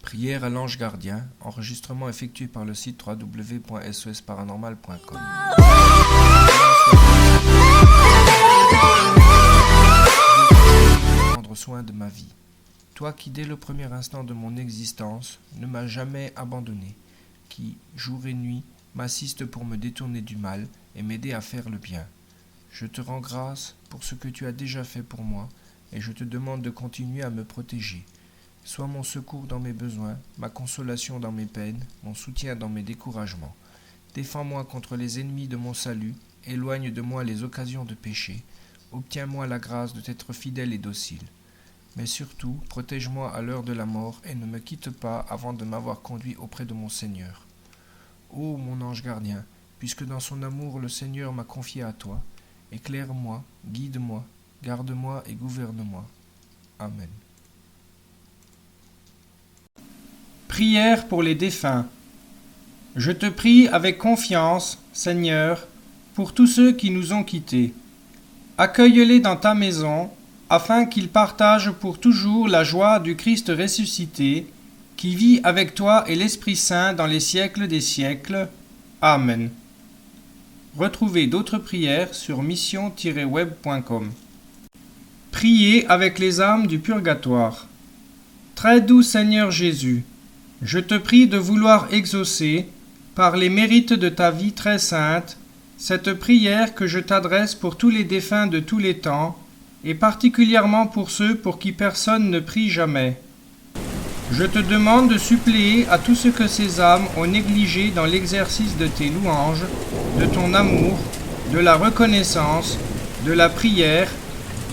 Prière à l'ange gardien, enregistrement effectué par le site www.sosparanormal.com. Prendre soin de ma vie. Toi qui dès le premier instant de mon existence ne m'as jamais abandonné, qui, jour et nuit, m'assiste pour me détourner du mal et m'aider à faire le bien. Je te rends grâce pour ce que tu as déjà fait pour moi et je te demande de continuer à me protéger. Sois mon secours dans mes besoins, ma consolation dans mes peines, mon soutien dans mes découragements. Défends-moi contre les ennemis de mon salut, éloigne de moi les occasions de péché, obtiens-moi la grâce de t'être fidèle et docile. Mais surtout, protège-moi à l'heure de la mort et ne me quitte pas avant de m'avoir conduit auprès de mon Seigneur. Ô mon ange gardien, puisque dans son amour le Seigneur m'a confié à toi, éclaire-moi, guide-moi, garde-moi et gouverne-moi. Amen. Prière pour les défunts. Je te prie avec confiance, Seigneur, pour tous ceux qui nous ont quittés. Accueille-les dans ta maison, afin qu'ils partagent pour toujours la joie du Christ ressuscité, qui vit avec toi et l'Esprit Saint dans les siècles des siècles. Amen. Retrouvez d'autres prières sur mission-web.com. Priez avec les âmes du purgatoire. Très doux Seigneur Jésus, je te prie de vouloir exaucer, par les mérites de ta vie très sainte, cette prière que je t'adresse pour tous les défunts de tous les temps, et particulièrement pour ceux pour qui personne ne prie jamais. Je te demande de suppléer à tout ce que ces âmes ont négligé dans l'exercice de tes louanges, de ton amour, de la reconnaissance, de la prière,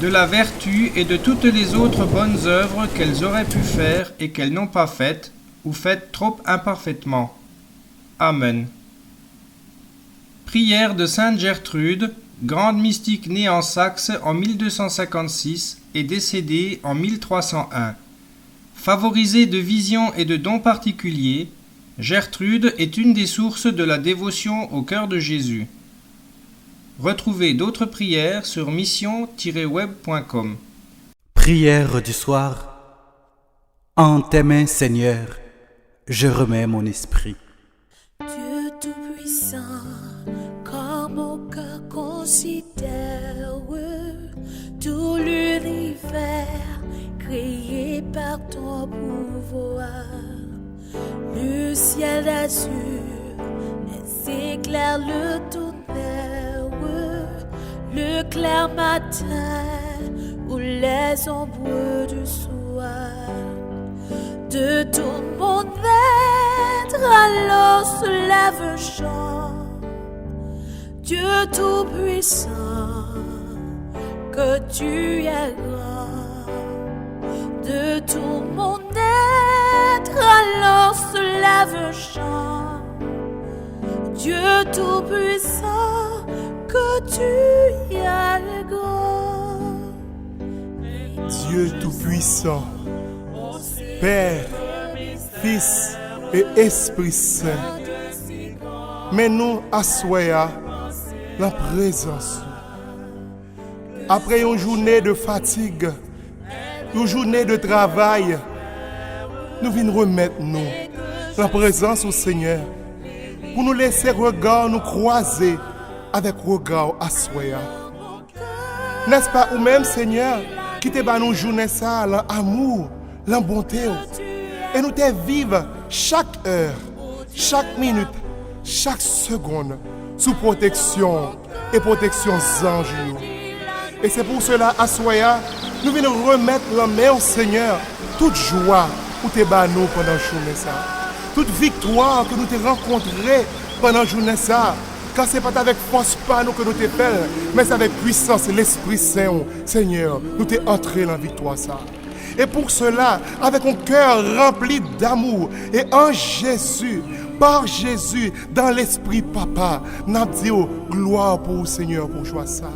de la vertu et de toutes les autres bonnes œuvres qu'elles auraient pu faire et qu'elles n'ont pas faites, ou faites trop imparfaitement. Amen. Prière de Sainte Gertrude, grande mystique née en Saxe en 1256 et décédée en 1301. Favorisée de visions et de dons particuliers, Gertrude est une des sources de la dévotion au cœur de Jésus. Retrouvez d'autres prières sur mission-web.com. Prière du soir. En tes mains, Seigneur, je remets mon esprit. Dieu Tout-Puissant, comme mon cœur considère tout l'univers créé par ton pouvoir, le ciel d'azur, les éclairs, le tonnerre, le clair matin ou les ombres du soir. De tout mon être, alors se lève un chant. Dieu Tout-Puissant, que tu es grand. De tout mon être, alors se lève un chant. Dieu Tout-Puissant, que tu es grand. Dieu Tout-Puissant, Père, Fils et Esprit Saint, mais nous assoyons la présence. Après une journée de fatigue, une journée de travail, nous venons remettre nous la présence au Seigneur pour nous laisser regard nous croiser avec regard assoyant. N'est-ce pas ou même Seigneur qui te bat nous journée ça, l'amour, la bonté, et nous te vivre chaque heure, chaque minute, chaque seconde sous protection et protection ange. Et c'est pour cela, à Soya, nous venons remettre la main au Seigneur, toute joie pour te bat nous pendant la journée ça, toute victoire que nous te rencontrée pendant la journée ça, car ce n'est pas avec force pas nous que nous te faisons, mais c'est avec puissance l'Esprit Saint, Seigneur, nous te entré dans la victoire ça. Et pour cela, avec un cœur rempli d'amour, et en Jésus, par Jésus, dans l'Esprit Papa, nous disons gloire pour le Seigneur pour joie ça.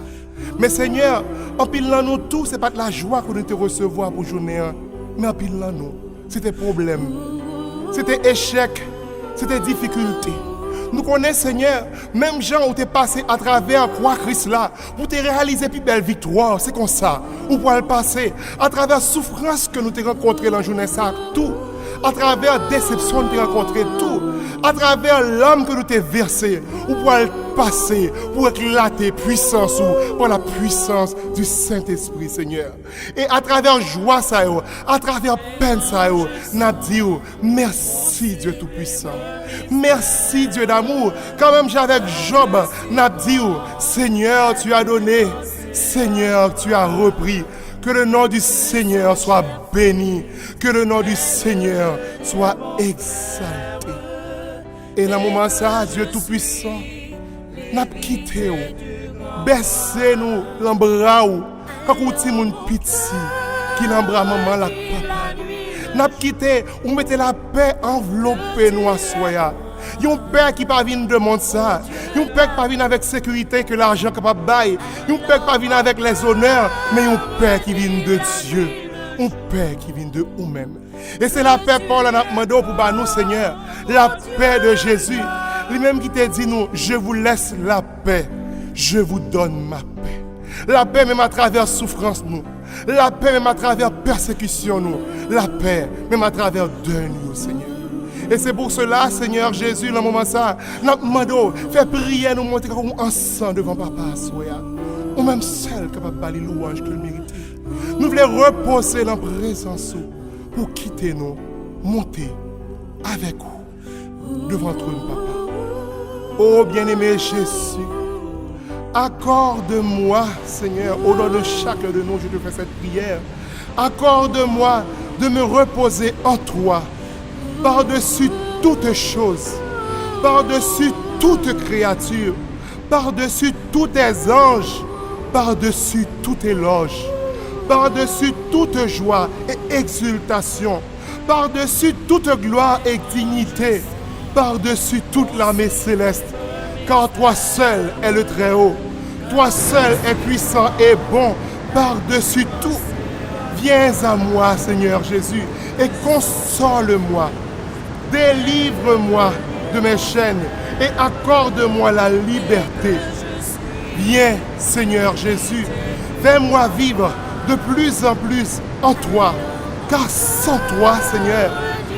Mais Seigneur, en pilant nous tous, ce n'est pas de la joie que nous te recevons pour journée, mais en pilant nous, c'était problème, c'était échec, c'était difficulté. Nous connaissons, Seigneur, même gens où tu es passé à travers croix Christ là, pour te réaliser plus belle victoire, c'est comme ça. Ou pour le passer à travers la souffrance que nous t'avons rencontrée dans la journée, ça, tout. à travers la déception que tu as rencontrée, tout, à travers l'âme que nous t'es versé, ou pour le passer, pour éclater puissance ou par la puissance du Saint-Esprit, Seigneur. Et à travers joie, ça, à travers peine, ça, n'a dit merci Dieu Tout-Puissant. Merci Dieu d'amour. Quand même j'avais Job, n'a dit Seigneur, tu as donné, Seigneur, tu as repris. Que le nom du Seigneur soit béni, que le nom du Seigneur soit exalté. Et dans le moment ça, Dieu Tout-Puissant, n'a quitté ou, baissé nous l'embras ou, quand on dit mon petit, qui l'embras maman la papa. N'a quitté ou mettez la paix enveloppée nous à soya. Yon père qui pas vient de monde ça. Yon père qui pas vient avec sécurité que l'argent capable bailler. Yon père qui pas vient avec les honneurs, mais yon père qui vient de Dieu. Un père qui vient de nous-mêmes. Et c'est la paix Paul a demandé pour nous Seigneur, la paix de Jésus. Lui-même qui t'a dit nous, je vous laisse la paix. Je vous donne ma paix. La paix même à travers souffrance nous. La paix même à travers persécution nous. La paix même à travers deuil nous Seigneur. Et c'est pour cela, Seigneur Jésus, dans le moment ça, nous demandons, fais prier, nous monter ensemble devant Papa Soya. Ou même seul capable de parler louange que le mérite. Nous voulons reposer dans la présence pour quitter nous, monter avec vous devant toi, Papa. Oh bien-aimé Jésus, accorde-moi, Seigneur, au nom de chacun de nous, je te fais cette prière. Accorde-moi de me reposer en toi. Par-dessus toutes choses, par-dessus toute créature, par-dessus tous tes anges, par-dessus toute éloge, par-dessus toute joie et exultation, par-dessus toute gloire et dignité, par-dessus toute l'armée céleste, car toi seul es le Très-Haut, toi seul es puissant et bon, par-dessus tout. Viens à moi, Seigneur Jésus, et console-moi. Délivre-moi de mes chaînes et accorde-moi la liberté. Viens, Seigneur Jésus, fais-moi vivre de plus en plus en toi, car sans toi, Seigneur,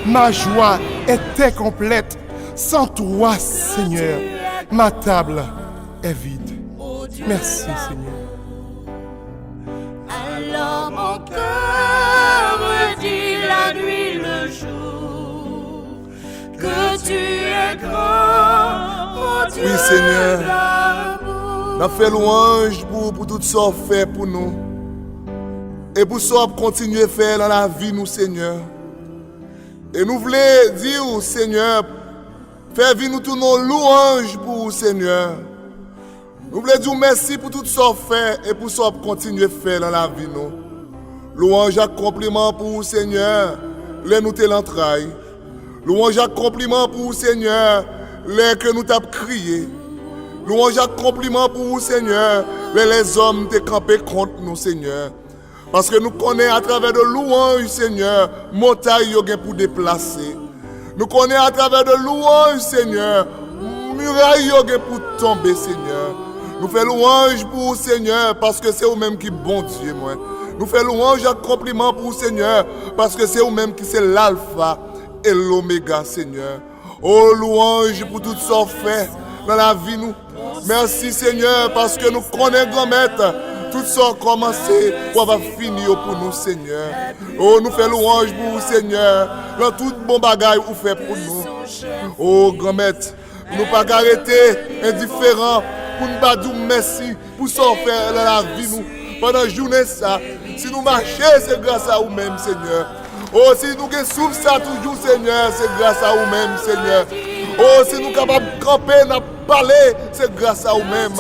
ma joie est incomplète. Sans toi, Seigneur, ma table est vide. Merci, Seigneur. Alors mon cœur dit la nuit le jour que tu es grand, oh Dieu. Oui, Seigneur. d'amour. Nous fait louange pour tout ce qu'on fait pour nous. Et pour ce qu'on continue à faire dans la vie, nous, Seigneur. Et nous voulons dire, Seigneur, fais vivre nous tous nos louanges pour vous, Seigneur. Nous voulons dire merci pour tout ce qu'on fait et pour ce qu'on continue à faire dans la vie, nous. Louange à compliment pour vous, Seigneur, les nous te l'entraille. Louange à compliment pour vous, Seigneur, les que nous t'avons crié. Louange à compliment pour vous, Seigneur, les hommes te campé contre nous, Seigneur. Parce que nous connaissons à travers de louanges, Seigneur, montagne pour déplacer. Nous connaissons à travers de louanges, Seigneur, muraille pour tomber, Seigneur. Nous faisons louange pour vous, Seigneur, parce que c'est vous-même qui bon Dieu, moi. Nous faisons louange à compliment pour vous, Seigneur, parce que c'est vous-même qui c'est l'alpha et l'oméga, Seigneur. Oh, louange pour tout ce qu'on fait dans la vie, nous. Merci, Seigneur, parce que nous connaissons grand maître. Tout ça a commencé pour avoir fini pour nous, Seigneur. Oh, nous faisons louange pour vous, Seigneur. Dans tout bon bagage vous faites pour nous. Oh, grand maître, nous ne pas arrêter indifférents pour nous pas dire merci pour ça faire dans la vie, nous. Pendant la journée, ça. Si nous marchons, c'est grâce à vous-même, Seigneur. Oh, si nous souffrons ça toujours, Seigneur, c'est grâce à vous-même, Seigneur. Oh, si nous sommes capables de camper, de parler, c'est grâce à vous-même.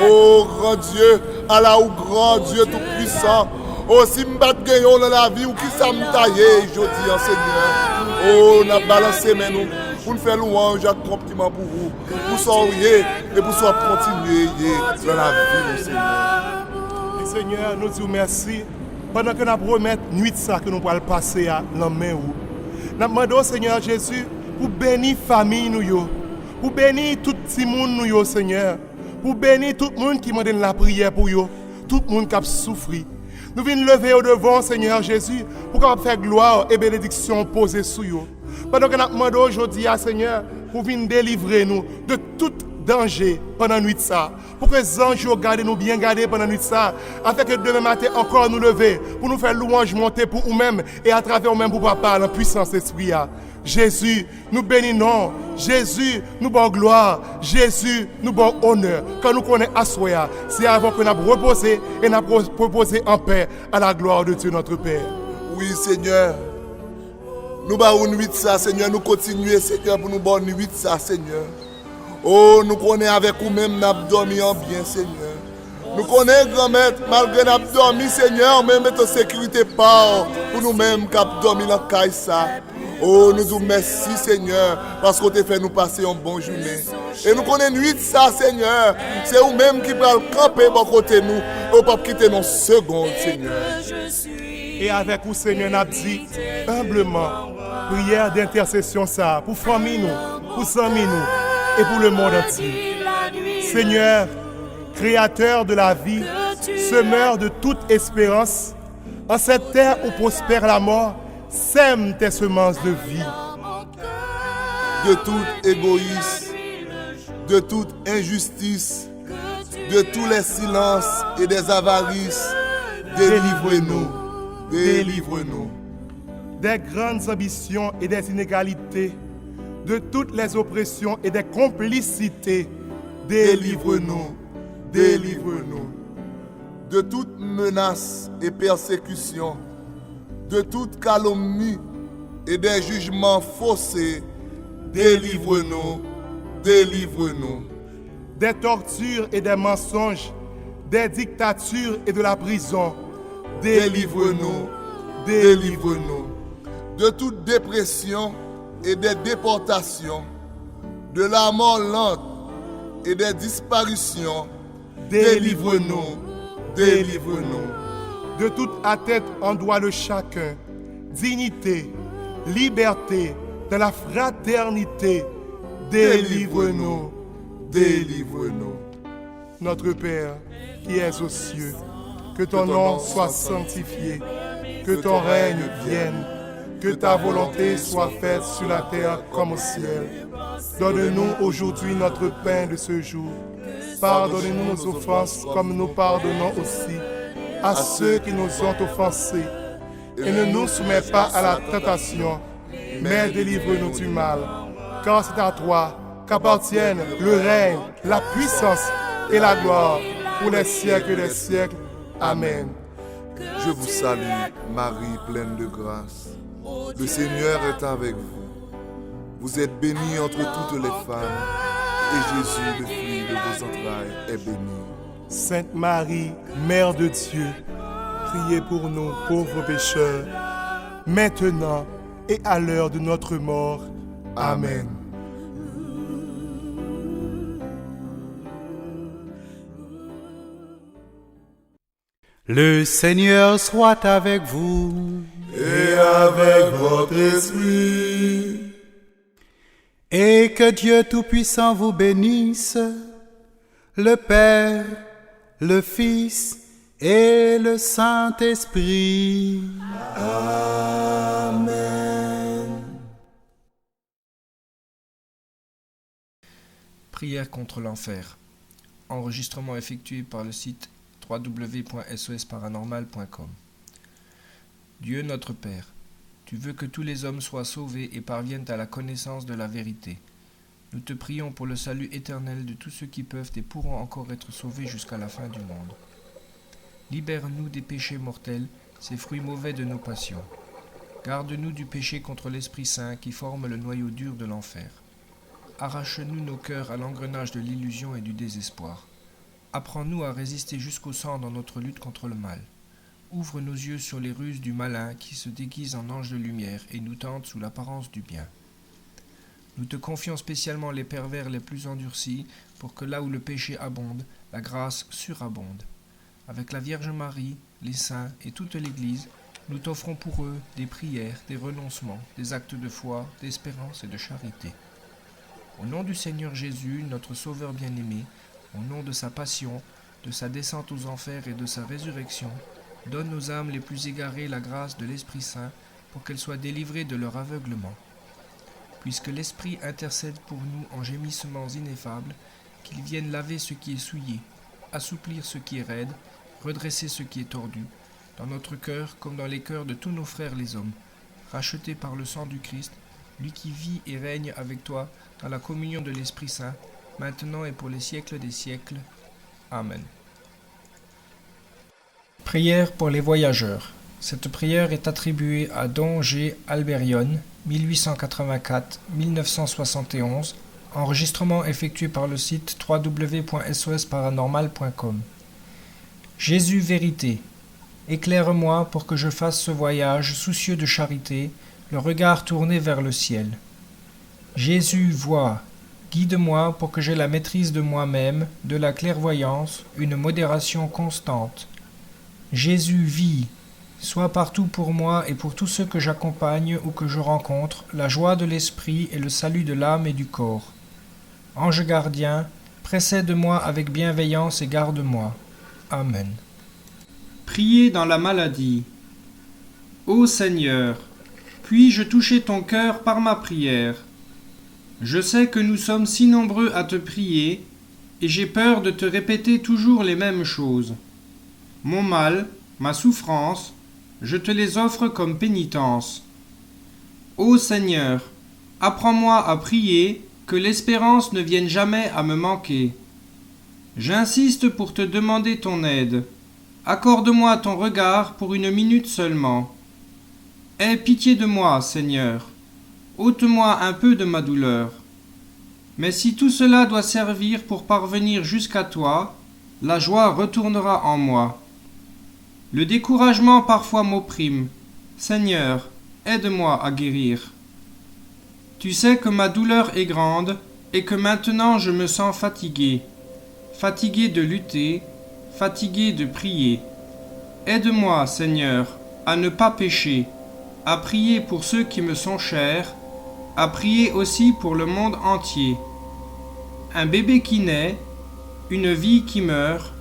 Oh, grand Dieu, Allah ou grand Dieu tout-puissant. Oh, si nous battons gagnons dans la vie, ou qui ça me taille, je dis, Seigneur. Oh, nous avons balancé, mais nous, pour nous faire louange, accomplissement pour vous, pour sourire et pour continuer dans la vie, Seigneur. Seigneur, nous disons merci. Pendant que nous promettons nuit ça que nous allons passer à la main. Nous demandons, Seigneur Jésus, pour bénir la famille, nous, pour bénir tout le monde, nous, Seigneur. Pour bénir tout le monde qui demande la prière pour eux, tout le monde qui a souffert. Nous venons lever au devant, Seigneur Jésus, pour qu'on faire gloire et bénédiction posées sur nous. Pendant que nous demandons aujourd'hui, Seigneur, pour venir délivrer nous de tout danger pendant la nuit de ça. Pour que les anges gardent nous bien garder pendant la nuit de ça. Afin que demain matin encore nous lever pour nous faire louange monter pour nous-mêmes et à travers nous-mêmes pour Papa, la puissance d'esprit. Jésus, nous bénissons. Jésus, nous bon gloire. Jésus, nous bon honneur. Quand nous connaissons Assoya, c'est avant que nous reposer et nous reposer en paix à la gloire de Dieu notre Père. Oui, Seigneur. Nous avons une nuit de ça, Seigneur. Nous continuons, Seigneur, pour nous bonne nuit de ça, Seigneur. Oh, nous connaissons avec nous-mêmes, nous avons dormi en bien, Seigneur. Nous connaissons, grand-maître, malgré nous avons dormi, Seigneur, même mettre en sécurité pour nous-mêmes qui avons dormi dans le caille ça. Oh, nous vous merci, Seigneur, parce que tu as fait nous passer une bonne journée. Et nous connaissons nuit de ça, Seigneur. C'est vous-même qui va camper à côté de nous. Et pas quitter nos secondes, Seigneur. Et avec vous, Seigneur, nous avons dit humblement, prière d'intercession ça, pour famille nous, pour amis nous, et pour le monde entier. Seigneur, Créateur de la vie, semeur de toute espérance, en cette terre où prospère la mort, sème tes semences de vie. De tout égoïsme, de toute injustice, de tous les silences et des avarices, délivre-nous, délivre-nous. Des grandes ambitions et des inégalités, de toutes les oppressions et des complicités, délivre-nous, délivre-nous. De toute menace et persécution, de toute calomnie et des jugements faussés, délivre-nous, délivre-nous. Des tortures et des mensonges, des dictatures et de la prison, Délivre-nous, délivre-nous. De toute dépression et des déportations, de la mort lente et des disparitions, délivre-nous, délivre-nous. De toute atteinte en droit de chacun, dignité, liberté, de la fraternité, délivre-nous, délivre-nous. Notre Père, qui es aux cieux, que ton nom soit sanctifié, que ton règne vienne, que ta volonté soit faite sur la terre comme au ciel. Donne-nous aujourd'hui notre pain de ce jour. Pardonne-nous nos offenses comme nous pardonnons aussi à ceux qui nous ont offensés. Et ne nous soumets pas à la tentation, mais délivre-nous du mal. Car c'est à toi qu'appartiennent le règne, la puissance et la gloire pour les siècles des siècles. Amen. Je vous salue, Marie pleine de grâce. Le Seigneur est avec vous. Vous êtes bénie entre toutes les femmes, et Jésus, le fruit de vos entrailles, est béni. Sainte Marie, Mère de Dieu, priez pour nous pauvres pécheurs, maintenant et à l'heure de notre mort. Amen. Le Seigneur soit avec vous. Et avec votre esprit. Et que Dieu Tout-Puissant vous bénisse, le Père, le Fils et le Saint-Esprit. Amen. Prière contre l'enfer. Enregistrement effectué par le site www.sosparanormal.com. Dieu notre Père, tu veux que tous les hommes soient sauvés et parviennent à la connaissance de la vérité. Nous te prions pour le salut éternel de tous ceux qui peuvent et pourront encore être sauvés jusqu'à la fin du monde. Libère-nous des péchés mortels, ces fruits mauvais de nos passions. Garde-nous du péché contre l'Esprit Saint qui forme le noyau dur de l'enfer. Arrache-nous nos cœurs à l'engrenage de l'illusion et du désespoir. Apprends-nous à résister jusqu'au sang dans notre lutte contre le mal. Ouvre nos yeux sur les ruses du malin qui se déguise en ange de lumière et nous tente sous l'apparence du bien. Nous te confions spécialement les pervers les plus endurcis pour que là où le péché abonde, la grâce surabonde. Avec la Vierge Marie, les saints et toute l'Église, nous t'offrons pour eux des prières, des renoncements, des actes de foi, d'espérance et de charité. Au nom du Seigneur Jésus, notre Sauveur bien-aimé, au nom de sa passion, de sa descente aux enfers et de sa résurrection, Donne aux âmes les plus égarées la grâce de l'Esprit Saint pour qu'elles soient délivrées de leur aveuglement. Puisque l'Esprit intercède pour nous en gémissements ineffables, qu'il vienne laver ce qui est souillé, assouplir ce qui est raide, redresser ce qui est tordu, dans notre cœur comme dans les cœurs de tous nos frères les hommes, rachetés par le sang du Christ, lui qui vit et règne avec toi dans la communion de l'Esprit Saint, maintenant et pour les siècles des siècles. Amen. Prière pour les voyageurs. Cette prière est attribuée à Don G. Alberion, 1884-1971, enregistrement effectué par le site www.sosparanormal.com. Jésus vérité, éclaire-moi pour que je fasse ce voyage soucieux de charité, le regard tourné vers le ciel. Jésus voix, guide-moi pour que j'aie la maîtrise de moi-même, de la clairvoyance, une modération constante. Jésus vie, sois partout pour moi et pour tous ceux que j'accompagne ou que je rencontre, la joie de l'esprit et le salut de l'âme et du corps. Ange gardien, précède-moi avec bienveillance et garde-moi. Amen. Priez dans la maladie. Ô Seigneur, puis-je toucher ton cœur par ma prière? Je sais que nous sommes si nombreux à te prier, et j'ai peur de te répéter toujours les mêmes choses. Mon mal, ma souffrance, je te les offre comme pénitence. Ô Seigneur, apprends-moi à prier, que l'espérance ne vienne jamais à me manquer. J'insiste pour te demander ton aide. Accorde-moi ton regard pour une minute seulement. Aie pitié de moi, Seigneur. Ôte-moi un peu de ma douleur. Mais si tout cela doit servir pour parvenir jusqu'à toi, la joie retournera en moi. Le découragement parfois m'opprime. Seigneur, aide-moi à guérir. Tu sais que ma douleur est grande et que maintenant je me sens fatigué. Fatigué de lutter, fatigué de prier. Aide-moi, Seigneur, à ne pas pécher, à prier pour ceux qui me sont chers, à prier aussi pour le monde entier. Un bébé qui naît, une vie qui meurt.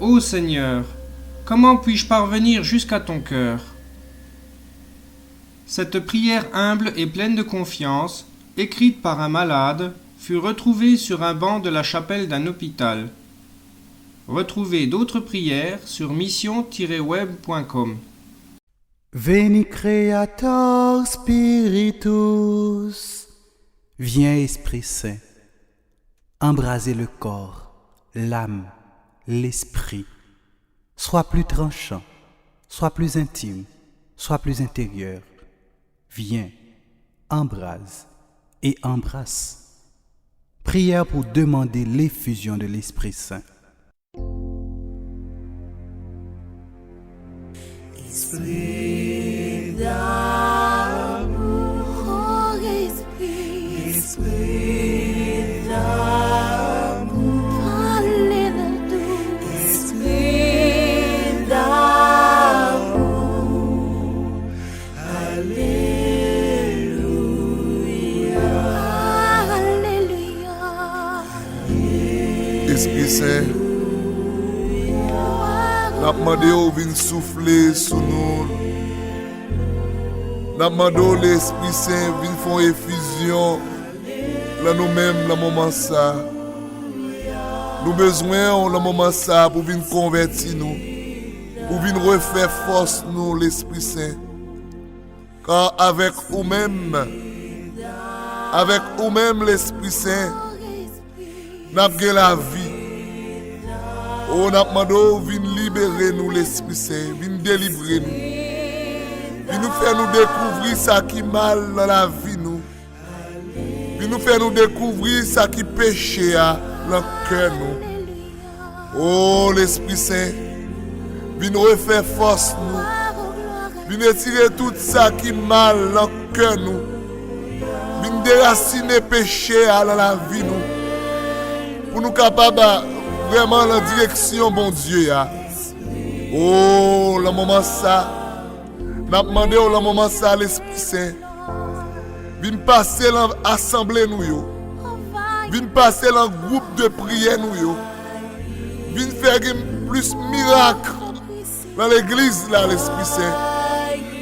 Ô Seigneur, comment puis-je parvenir jusqu'à ton cœur? Cette prière humble et pleine de confiance, écrite par un malade, fut retrouvée sur un banc de la chapelle d'un hôpital. Retrouvez d'autres prières sur mission-web.com. Veni Creator Spiritus. Viens Esprit Saint, embraser le corps, l'âme, l'esprit. Sois plus tranchant, sois plus intime, sois plus intérieur. Viens, embrase et embrasse. Prière pour demander l'effusion de l'Esprit Saint. Esprit d'amour, esprit d'amour, alléluia, esprit d'amour, alléluia, alléluia. Esprit Saint, n'a demandé au vin souffler sous nous. N'a demandé l'Esprit Saint vin font effusion là nous-mêmes dans moment ça. Nous besoin dans moment ça pour venir convertir nous, pour venir refaire force nous l'Esprit Saint. Car avec nous-mêmes l'Esprit Saint, n'a pas la vie. On a demandé, viens libérer nous l'Esprit Saint, viens délivrer nous. Viens nous faire nous découvrir ça qui est mal dans la vie nous. Viens nous faire nous découvrir ça qui est péché dans le cœur nous. Oh l'Esprit Saint, viens nous refaire force nous. Viens retirer tout ça qui est mal dans le cœur nous. Viens déraciner péché dans la vie nous. Pour nous capables vraiment la direction, bon Dieu. Oh, le moment ça, n'a demandé au moment ça l'Esprit Saint. Viens passer dans l'assemblée nous. Viens passer dans le groupe de prière nous. Viens faire plus miracle dans l'église, là, l'Esprit Saint.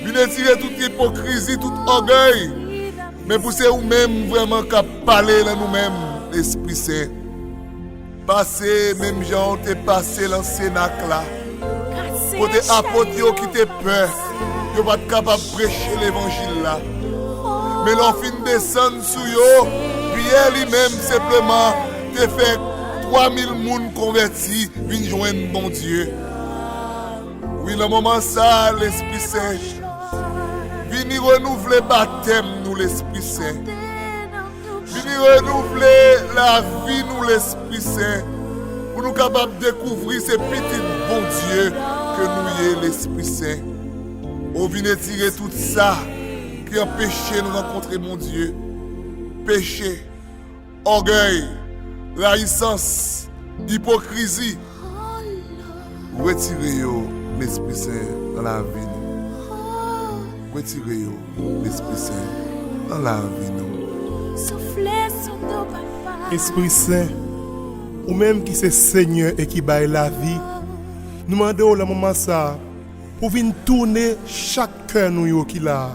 Venez tirer toute hypocrisie, tout orgueil. Mais pour c'est vous-même vraiment qu'à parler là nous-mêmes, l'Esprit Saint. Passez, même gens ont passé dans le Cénacle là. Pour des apôtres qui te peur, ils ne sont pas capables de prêcher l'évangile là. Mais l'on fin descendre sur eux, Pierre lui-même simplement te fait 3000 personnes convertis, viennent joindre bon Dieu. Oui, dans le moment ça, l'Esprit Saint, venez renouveler le baptême, nous, l'Esprit Saint. Venez renouveler la vie, nous, l'Esprit Saint, pour nous capables de découvrir ces petits bons dieux que nous y est, l'Esprit Saint. On vient tirer tout ça qui empêche de nous rencontrer, mon Dieu. Péché, orgueil, raïssance, hypocrisie. Retirez-vous, l'Esprit Saint, dans la vie. Retirez-vous, l'Esprit Saint, dans la vie. Soufflez sur nos papas. Esprit Saint, ou même qui c'est Seigneur et qui baille la vie, nous demandons le moment ça pour venir tourner chaque cœur nous qui là,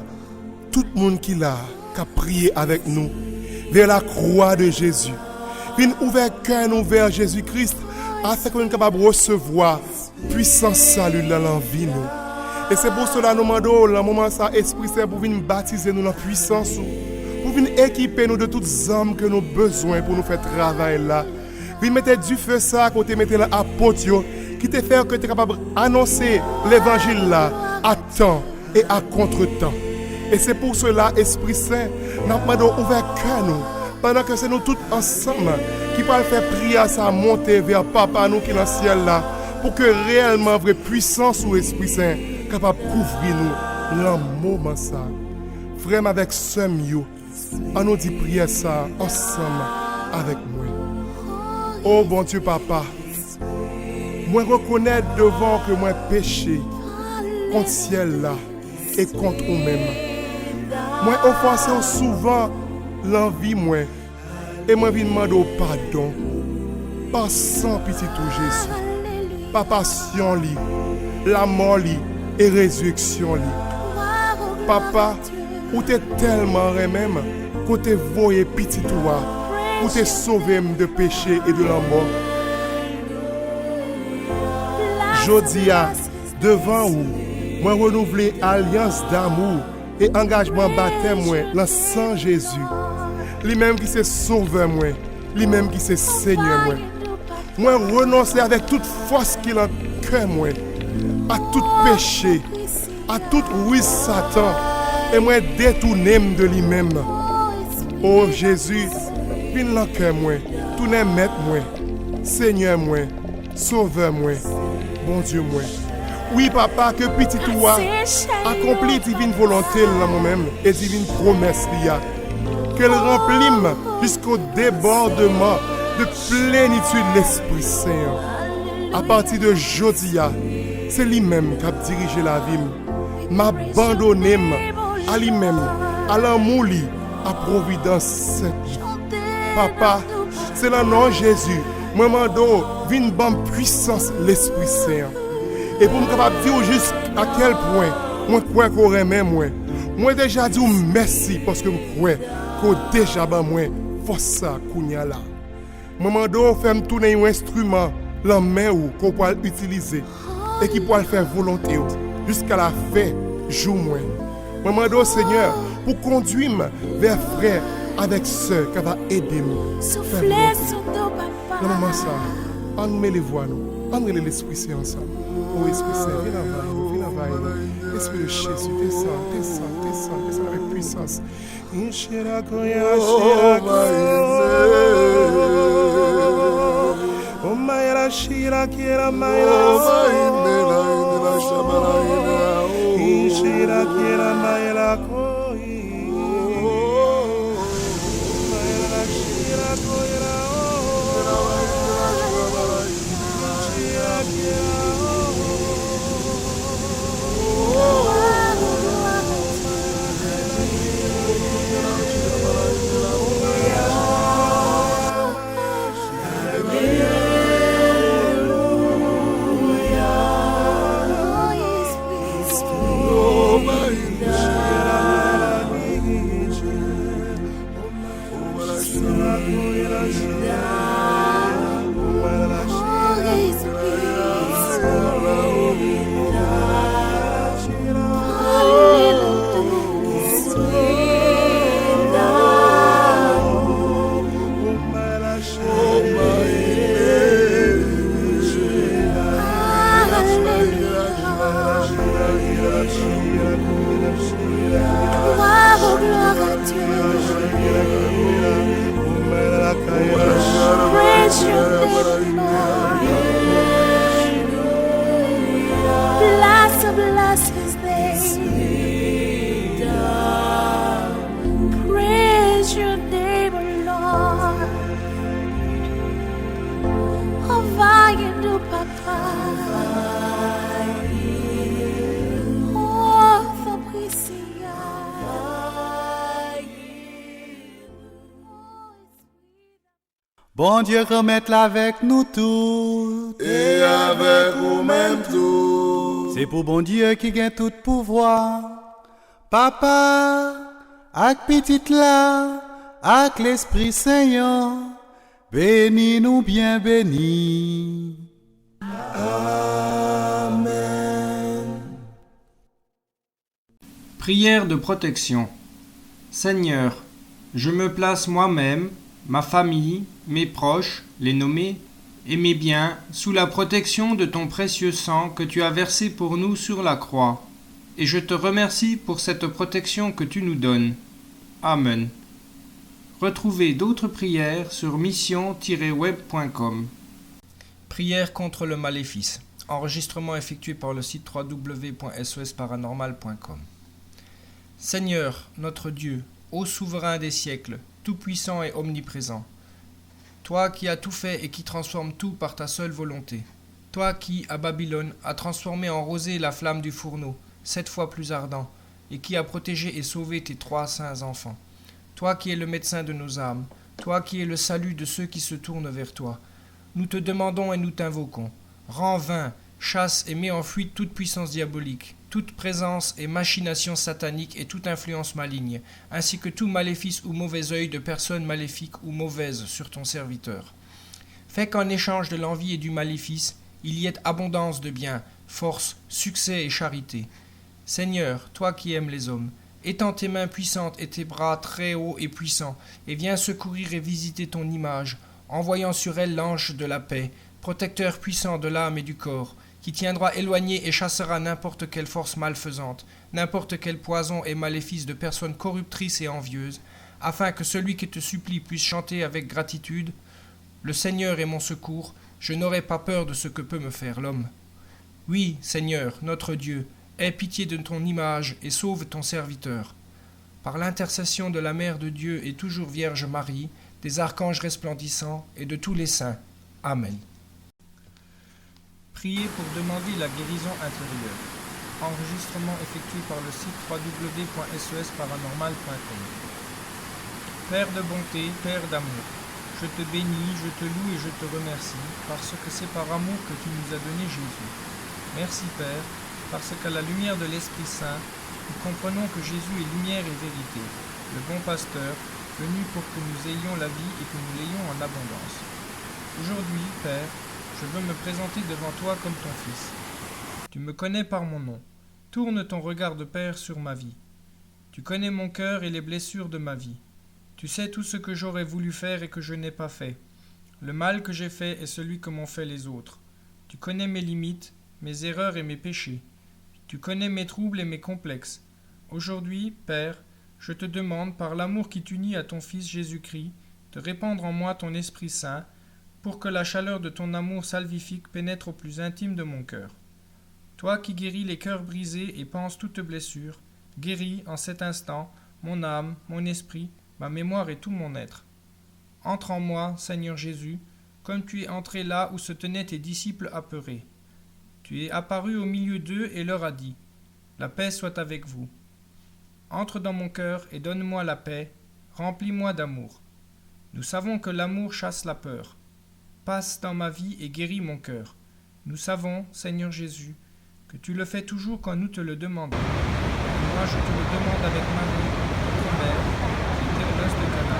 tout le monde qui là, qui a prié avec nous vers la croix de Jésus. Venir ouvrir cœur nous vers Jésus-Christ afin que nous soyons capables de recevoir puissant salut dans la vie nous. Et c'est pour cela que nous demandons le moment ça, Esprit Saint, pour venir baptiser nous dans la puissance, pour venir équiper nous de toutes les âmes que nous avons besoin pour nous faire travail là. Venir mettre du feu ça à côté, mettre l'apôtre qui te fait que tu es capable d'annoncer l'évangile là à temps et à contre-temps. Et c'est pour cela, Esprit Saint, nous demandons ouvert cœur nous, pendant que c'est nous tous ensemble qui pourront faire prier à ça monter vers Papa nous qui est dans le ciel là, pour que réellement vraie puissance ou Esprit Saint capable de couvrir nous dans le moment ça. Vraiment avec ce mieux, on nous dit prier ça ensemble avec moi. Oh bon Dieu Papa, moi reconnais devant que moi péché contre ciel là et contre nous-mêmes. Moi offensé souvent l'envie moi et moi viens demander pardon. Par sans petit tout Jésus. Par passion li, la mort li et résurrection li. Papa, ou t'es tellement même que t'es voyé petit toi pour te sauver de péché et de la mort. Jodia, devant vous, moi renouveler alliance d'amour et engagement baptême moi dans le sang Jésus. Lui-même qui s'est sauvé moi, lui-même qui s'est Seigneur moi. Moi renoncer avec toute force qu'il a en cœur moi à tout péché, à tout oui Satan et moi détourner de lui-même. Oh Jésus, viens dans le cœur moi, tournez maître moi, Seigneur moi, sauveur moi, bon Dieu moi. Oui papa, que petit toi accomplit divine volonté dans moi-même et divine promesse liya. Qu'elle remplisse jusqu'au débordement de plénitude de l'Esprit Saint. À partir de Jodia, c'est lui-même qui a dirigé la vie. M'abandonner à lui-même, à l'amour, à providence sainte. Papa, c'est le nom de Jésus. Moi, mando, vine bonne puissance l'Esprit Saint. Et pour me capable dire juste à quel point, moi crois qu'on remet moi. Moi déjà dit merci parce que je crois qu'on déjà ba moi force ça kounya là. Moi mando fait me tourner un instrument la main ou qu'on peut utiliser et qui peut faire volonté jusqu'à la fin jour moi. Moi mando Seigneur pour conduire vers frère avec sœur qui va aider nous. Soufflez sur nos papas. Dans le moment ça, on met les voix nous, on met l'Esprit Saint ensemble. Oh Esprit Saint, viens envahir nous. Esprit de Jésus, descends avec puissance. Oh Maïla Shira Kira Maïla Shira Kira Maïla Koi Maïla Shira Koira Shira Kira Bless his name. Praise your name, Lord. Oh, vaillando papa. Oh, Fabricia. Bon Dieu, remette-la avec nous tous. Et avec vous-même tout. C'est pour bon Dieu qui gagne tout pouvoir. Papa, avec petite là, avec l'Esprit Saint, bénis nous bien bénis. Amen. Prière de protection. Seigneur, je me place moi-même, ma famille, mes proches, les nommés, et mes biens sous la protection de ton précieux sang que tu as versé pour nous sur la croix. Et je te remercie pour cette protection que tu nous donnes. Amen. Retrouvez d'autres prières sur mission-web.com. Prière contre le maléfice. Enregistrement effectué par le site www.sosparanormal.com. Seigneur, notre Dieu, ô souverain des siècles, tout-puissant et omniprésent, toi qui as tout fait et qui transformes tout par ta seule volonté, toi qui, à Babylone, as transformé en rosée la flamme du fourneau, 7 fois plus ardent, et qui as protégé et sauvé tes 3 saints enfants, toi qui es le médecin de nos âmes, toi qui es le salut de ceux qui se tournent vers toi, nous te demandons et nous t'invoquons, rends vain, chasse et mets en fuite toute puissance diabolique, toute présence et machination satanique et toute influence maligne, ainsi que tout maléfice ou mauvais œil de personnes maléfiques ou mauvaises sur ton serviteur. Fais qu'en échange de l'envie et du maléfice, il y ait abondance de biens, force, succès et charité. Seigneur, toi qui aimes les hommes, étends tes mains puissantes et tes bras très hauts et puissants, et viens secourir et visiter ton image, envoyant sur elle l'ange de la paix, protecteur puissant de l'âme et du corps, qui tiendra éloigné et chassera n'importe quelle force malfaisante, n'importe quel poison et maléfice de personnes corruptrices et envieuses, afin que celui qui te supplie puisse chanter avec gratitude « Le Seigneur est mon secours, je n'aurai pas peur de ce que peut me faire l'homme. » Oui, Seigneur, notre Dieu, aie pitié de ton image et sauve ton serviteur. Par l'intercession de la Mère de Dieu et toujours Vierge Marie, des archanges resplendissants et de tous les saints. Amen. Priez pour demander la guérison intérieure. Enregistrement effectué par le site www.sosparanormal.com. Père de bonté, Père d'amour, je te bénis, je te loue et je te remercie, parce que c'est par amour que tu nous as donné Jésus. Merci Père, parce qu'à la lumière de l'Esprit Saint, nous comprenons que Jésus est lumière et vérité, le bon pasteur, venu pour que nous ayons la vie et que nous l'ayons en abondance. Aujourd'hui, Père, je veux me présenter devant toi comme ton Fils. Tu me connais par mon nom. Tourne ton regard de Père sur ma vie. Tu connais mon cœur et les blessures de ma vie. Tu sais tout ce que j'aurais voulu faire et que je n'ai pas fait. Le mal que j'ai fait est celui que m'ont fait les autres. Tu connais mes limites, mes erreurs et mes péchés. Tu connais mes troubles et mes complexes. Aujourd'hui, Père, je te demande, par l'amour qui t'unit à ton Fils Jésus-Christ, de répandre en moi ton Esprit Saint, pour que la chaleur de ton amour salvifique pénètre au plus intime de mon cœur. Toi qui guéris les cœurs brisés et panses toute blessure, guéris en cet instant mon âme, mon esprit, ma mémoire et tout mon être. Entre en moi, Seigneur Jésus, comme tu es entré là où se tenaient tes disciples apeurés. Tu es apparu au milieu d'eux et leur as dit « La paix soit avec vous ». Entre dans mon cœur et donne-moi la paix, remplis-moi d'amour. Nous savons que l'amour chasse la peur. Passe dans ma vie et guéris mon cœur. Nous savons, Seigneur Jésus, que tu le fais toujours quand nous te le demandons. Moi, je te le demande avec Marie, notre mère, qui était au noces de Cana,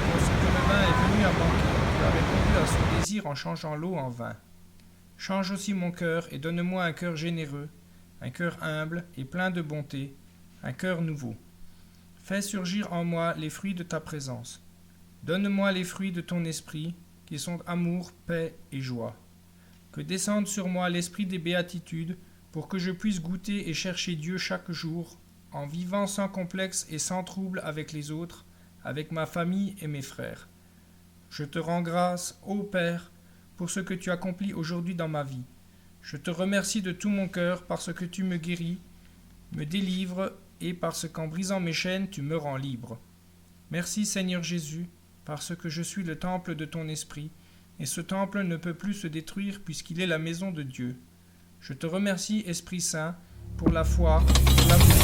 pour ce que le vin est agir en changeant l'eau en vin. Change aussi mon cœur et donne-moi un cœur généreux, un cœur humble et plein de bonté, un cœur nouveau. Fais surgir en moi les fruits de ta présence. Donne-moi les fruits de ton esprit, qui sont amour, paix et joie. Que descende sur moi l'esprit des béatitudes, pour que je puisse goûter et chercher Dieu chaque jour, en vivant sans complexe et sans trouble avec les autres, avec ma famille et mes frères. Je te rends grâce, ô Père, pour ce que tu accomplis aujourd'hui dans ma vie. Je te remercie de tout mon cœur parce que tu me guéris, me délivres et parce qu'en brisant mes chaînes, tu me rends libre. Merci Seigneur Jésus, parce que je suis le temple de ton esprit, et ce temple ne peut plus se détruire puisqu'il est la maison de Dieu. Je te remercie, Esprit Saint, pour la foi, pour l'amour.